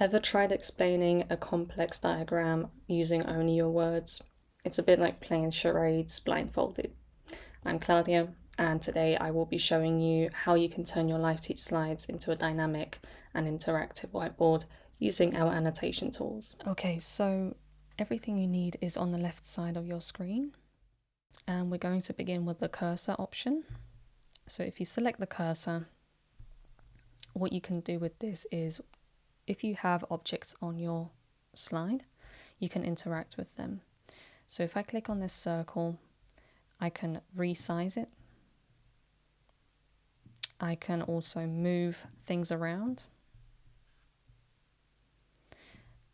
Ever tried explaining a complex diagram using only your words? It's a bit like playing charades blindfolded. I'm Claudia, and today I will be showing you how you can turn your Livetea slides into a dynamic and interactive whiteboard using our annotation tools. Okay, so everything you need is on the left side of your screen, and we're going to begin with the cursor option. So if you select the cursor, what you can do with this is, if you have objects on your slide, you can interact with them. So if I click on this circle, I can resize it. I can also move things around.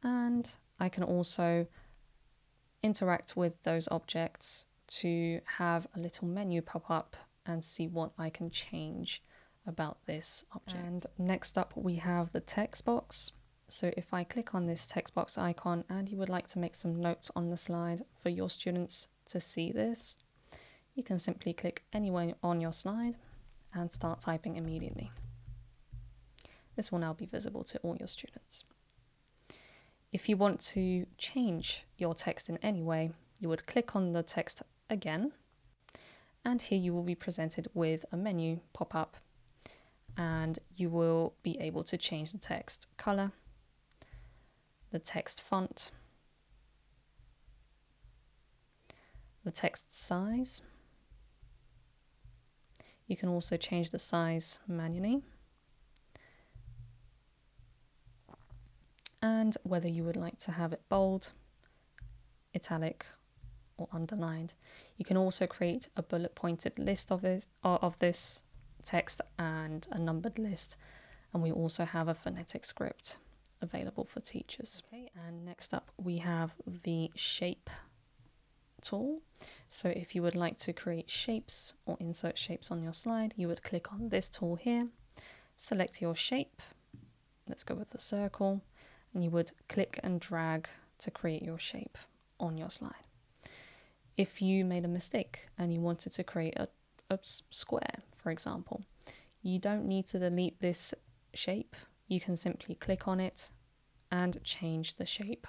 And I can also interact with those objects to have a little menu pop up and see what I can change about this object. And next up we have the text box. So if I click on this text box icon and you would like to make some notes on the slide for your students to see this, you can simply click anywhere on your slide and start typing immediately. This will now be visible to all your students. If you want to change your text in any way, you would click on the text again, and here you will be presented with a menu pop up, and you will be able to change the text color, the text font, the text size. You can also change the size manually, and whether you would like to have it bold, italic, or underlined. You can also create a bullet pointed list of this text and a numbered list, and we also have a phonetic script available for teachers. Okay, and next up we have the shape tool. So if you would like to create shapes or insert shapes on your slide, you would click on this tool here, select your shape, let's go with the circle, and you would click and drag to create your shape on your slide. If you made a mistake and you wanted to create a square, for example, you don't need to delete this shape. You can simply click on it and change the shape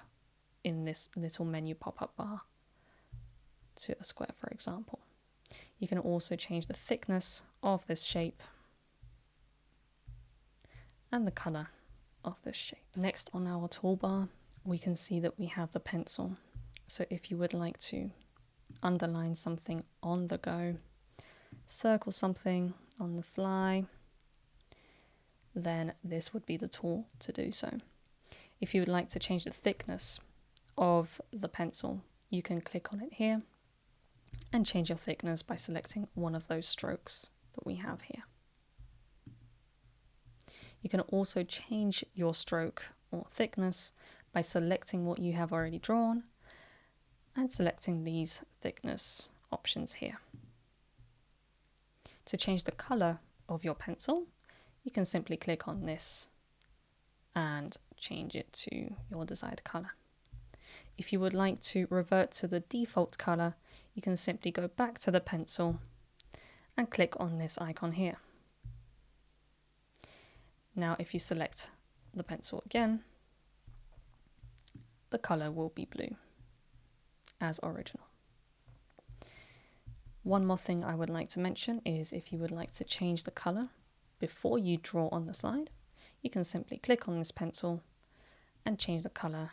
in this little menu pop-up bar to a square, for example. You can also change the thickness of this shape and the color of this shape. Next on our toolbar, we can see that we have the pencil. So if you would like to underline something on the go, circle something on the fly, then this would be the tool to do so. If you would like to change the thickness of the pencil, you can click on it here and change your thickness by selecting one of those strokes that we have here. You can also change your stroke or thickness by selecting what you have already drawn and selecting these thickness options here. To change the color of your pencil, you can simply click on this and change it to your desired color. If you would like to revert to the default color, you can simply go back to the pencil and click on this icon here. Now if you select the pencil again, the color will be blue as original. One more thing I would like to mention is, if you would like to change the color before you draw on the slide, you can simply click on this pencil and change the color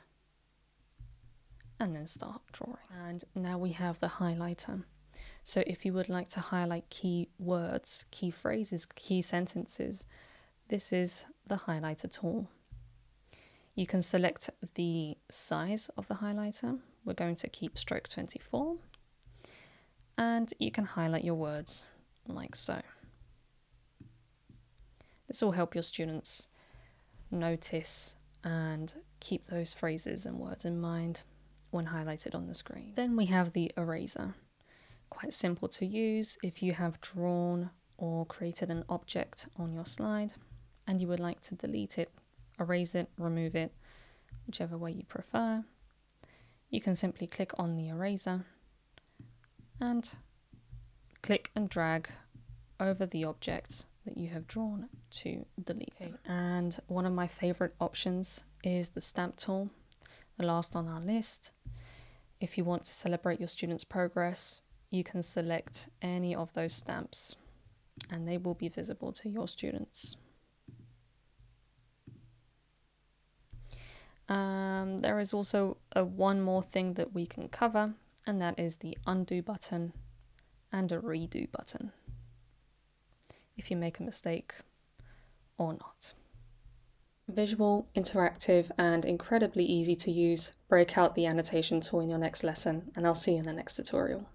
and then start drawing. And now we have the highlighter. So if you would like to highlight key words, key phrases, key sentences, this is the highlighter tool. You can select the size of the highlighter. We're going to keep stroke 24. And you can highlight your words like so. This will help your students notice and keep those phrases and words in mind when highlighted on the screen. Then we have the eraser. Quite simple to use. If you have drawn or created an object on your slide and you would like to delete it, erase it, remove it, whichever way you prefer, you can simply click on the eraser and click and drag over the object that you have drawn to delete. Okay. And one of my favorite options is the stamp tool, the last on our list. If you want to celebrate your students' progress, you can select any of those stamps and they will be visible to your students. There is also one more thing that we can cover, and that is the undo button and a redo button if you make a mistake or not. Visual, interactive, and incredibly easy to use. Break out the annotation tool in your next lesson, and I'll see you in the next tutorial.